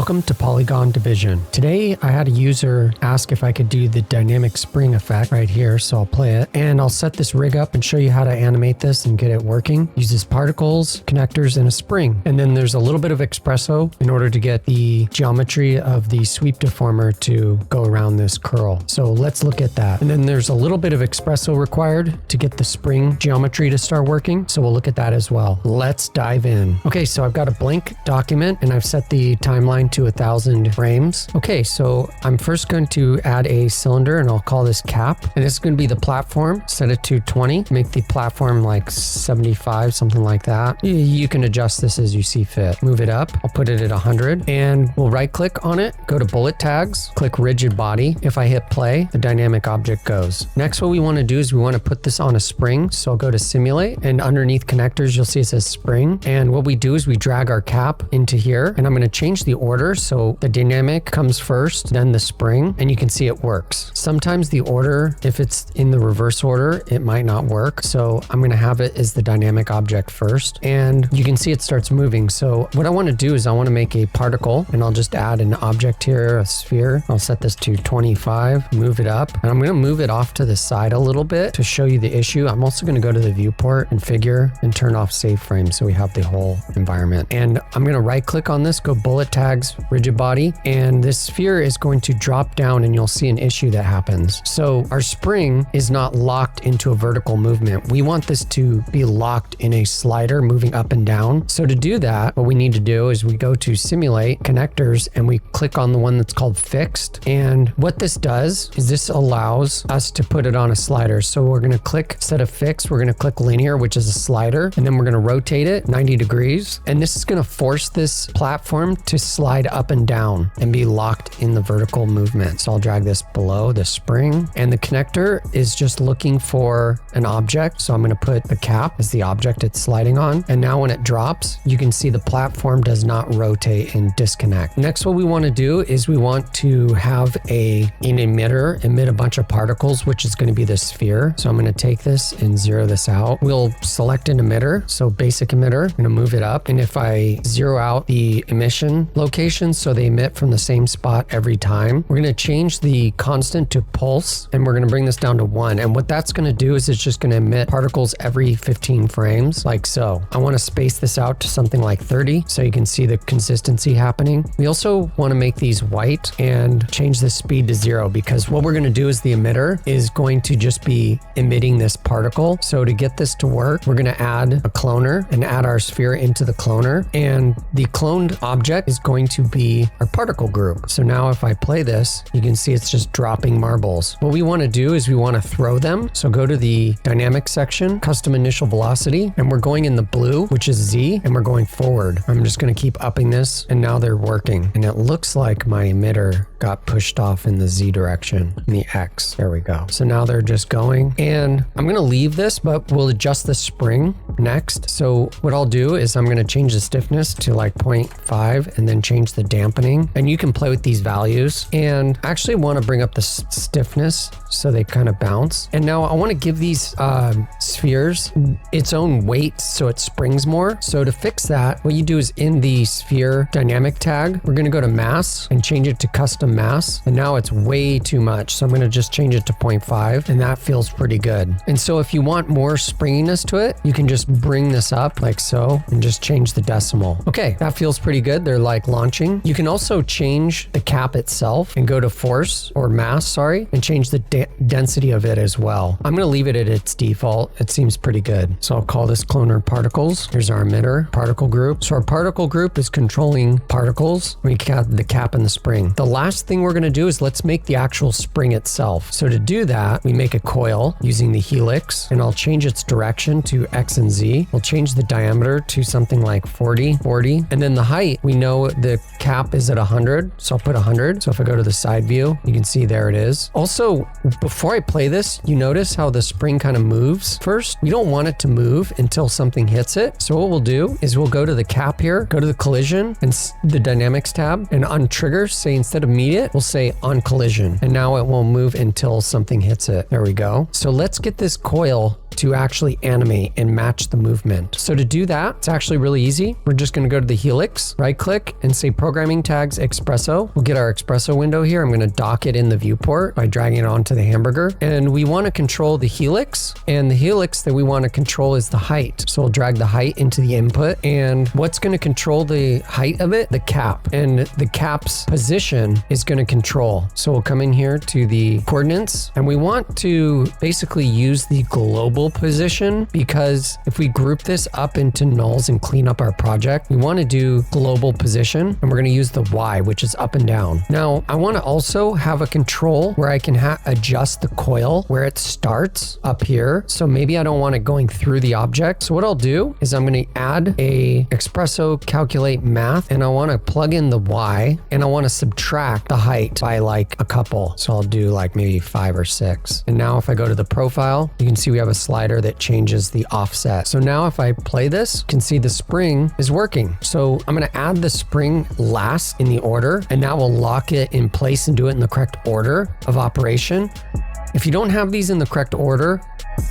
Welcome to Polygon Division. Today I had a user ask if I could do the dynamic spring effect right here, so I'll play it. And I'll set this rig up and show you how to animate this and get it working. Uses particles, connectors, and a spring. And then there's a little bit of Espresso in order to get the geometry of the sweep deformer to go around this curl. So let's look at that. And then there's a little bit of Espresso required to get the spring geometry to start working. So we'll look at that as well. Let's dive in. Okay, so I've got a blank document and I've set the timeline to 1,000 frames. Okay, so I'm first going to add a cylinder and I'll call this cap. And this is going to be the platform. Set it to 20. Make the platform like 75, something like that. You can adjust this as you see fit. Move it up. I'll put it at 100 and we'll right click on it. Go to bullet tags. Click rigid body. If I hit play, the dynamic object goes. Next, what we want to do is we want to put this on a spring. So I'll go to simulate and underneath connectors, you'll see it says spring. And what we do is we drag our cap into here and I'm going to change the order. So the dynamic comes first, then the spring, and you can see it works. Sometimes the order, if it's in the reverse order, it might not work. So I'm going to have it as the dynamic object first, and you can see it starts moving. So what I want to do is I want to make a particle, and I'll just add an object here, a sphere. I'll set this to 25, move it up, and I'm going to move it off to the side a little bit to show you the issue. I'm also going to go to the viewport and figure and turn off save frame so we have the whole environment. And I'm going to right click on this, go bullet tags, rigid body, and this sphere is going to drop down and you'll see an issue that happens. So our spring is not locked into a vertical movement. We want this to be locked in a slider moving up and down. So to do that, what we need to do is we go to simulate connectors and we click on the one that's called fixed. And what this does is this allows us to put it on a slider. So we're going to click instead of fixed, we're going to click linear, which is a slider, and then we're going to rotate it 90 degrees. And this is going to force this platform to slide up and down and be locked in the vertical movement. So I'll drag this below the spring, and the connector is just looking for an object. So I'm going to put the cap as the object it's sliding on. And now when it drops, you can see the platform does not rotate and disconnect. Next, what we want to do is we want to have an emitter emit a bunch of particles, which is going to be the sphere. So I'm going to take this and zero this out. We'll select an emitter. So basic emitter, I'm going to move it up. And if I zero out the emission location, so they emit from the same spot every time, we're going to change the constant to pulse and we're going to bring this down to 1. And what that's going to do is it's just going to emit particles every 15 frames, like so. I want to space this out to something like 30 so you can see the consistency happening. We also want to make these white and change the speed to 0 because what we're going to do is the emitter is going to just be emitting this particle. So to get this to work, we're going to add a cloner and add our sphere into the cloner, and the cloned object is going to be our particle group. So now if I play this, you can see it's just dropping marbles. What we want to do is we want to throw them. So go to the dynamic section, custom initial velocity, and we're going in the blue, which is Z, and we're going forward. I'm just going to keep upping this, and now they're working. And it looks like my emitter got pushed off in the Z direction, in the X. There we go. So now they're just going, and I'm going to leave this, but we'll adjust the spring next. So what I'll do is I'm going to change the stiffness to like 0.5 and then change the dampening. And you can play with these values, and I actually want to bring up the stiffness so they kind of bounce. And now I want to give these spheres its own weight so it springs more. So to fix that, what you do is in the sphere dynamic tag, we're going to go to mass and change it to custom mass. And now it's way too much. So I'm going to just change it to 0.5 and that feels pretty good. And so if you want more springiness to it, you can just bring this up like so and just change the decimal. Okay, that feels pretty good. They're like launching. You can also change the cap itself and go to force or mass, sorry, and change the density of it as well. I'm going to leave it at its default. It seems pretty good. So I'll call this cloner particles. Here's our emitter particle group. So our particle group is controlling particles. We got the cap and the spring. The last thing we're going to do is let's make the actual spring itself. So to do that, we make a coil using the Helix, and I'll change its direction to X and Z. We'll change the diameter to something like 40, and then the height, we know the cap is at 100. So I'll put 100. So if I go to the side view, you can see there it is. Also, before I play this, you notice how the spring kind of moves first. We don't want it to move until something hits it. So what we'll do is we'll go to the cap here, go to the collision and the dynamics tab, and on trigger, say instead of immediate, we'll say on collision. And now it won't move until something hits it. There we go. So let's get this coil to actually animate and match the movement. So to do that, it's actually really easy. We're just going to go to the Helix, right click and say programming tags Espresso. We'll get our Espresso window here. I'm going to dock it in the viewport by dragging it onto the hamburger. And we want to control the Helix, and the Helix that we want to control is the height. So we'll drag the height into the input, and what's going to control the height of it? The cap. And the cap's position is going to control. So we'll come in here to the coordinates, and we want to basically use the global position, because if we group this up into nulls and clean up our project, we want to do global position, and we're going to use the Y, which is up and down. Now, I want to also have a control where I can adjust the coil where it starts up here. So maybe I don't want it going through the object. So what I'll do is I'm going to add a Espresso calculate math, and I want to plug in the Y, and I want to subtract the height by like a couple. So I'll do like maybe 5 or 6. And now if I go to the profile, you can see we have a slider that changes the offset. So now if I play this, you can see the spring is working. So I'm going to add the spring last in the order, and now we'll lock it in place and do it in the correct order of operation. If you don't have these in the correct order,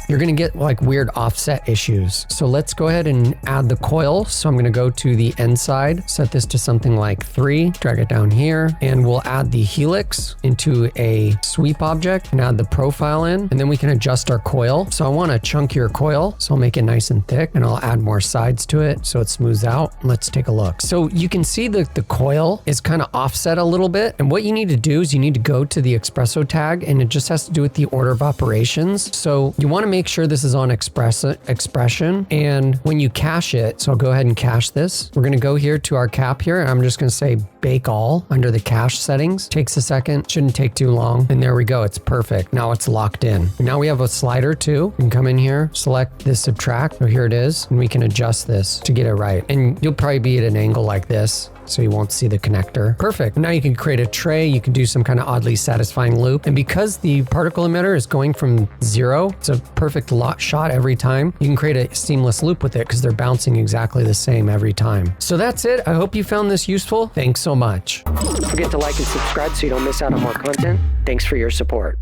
you're going to get like weird offset issues. So let's go ahead and add the coil. So I'm going to go to the end side, set this to something like 3, drag it down here, and we'll add the Helix into a sweep object and add the profile in, and then we can adjust our coil. So I want a chunkier coil, so I'll make it nice and thick, and I'll add more sides to it so it smooths out. Let's take a look. So you can see that the coil is kind of offset a little bit, and what you need to do is you need to go to the Espresso tag, and it just has to do with the order of operations. So you want to make sure this is on expression, and when you cache it, so I'll go ahead and cache this. We're going to go here to our cap here, and I'm just going to say bake all under the cache settings. Takes a second, shouldn't take too long, and there we go. It's perfect. Now it's locked in. Now we have a slider too. You can come in here, select this subtract. So here it is, and we can adjust this to get it right. And you'll probably be at an angle like this, so you won't see the connector. Perfect. Now you can create a tray. You can do some kind of oddly satisfying loop. And because the particle emitter is going from 0, it's a perfect shot every time. You can create a seamless loop with it because they're bouncing exactly the same every time. So that's it. I hope you found this useful. Thanks so much. Don't forget to like and subscribe so you don't miss out on more content. Thanks for your support.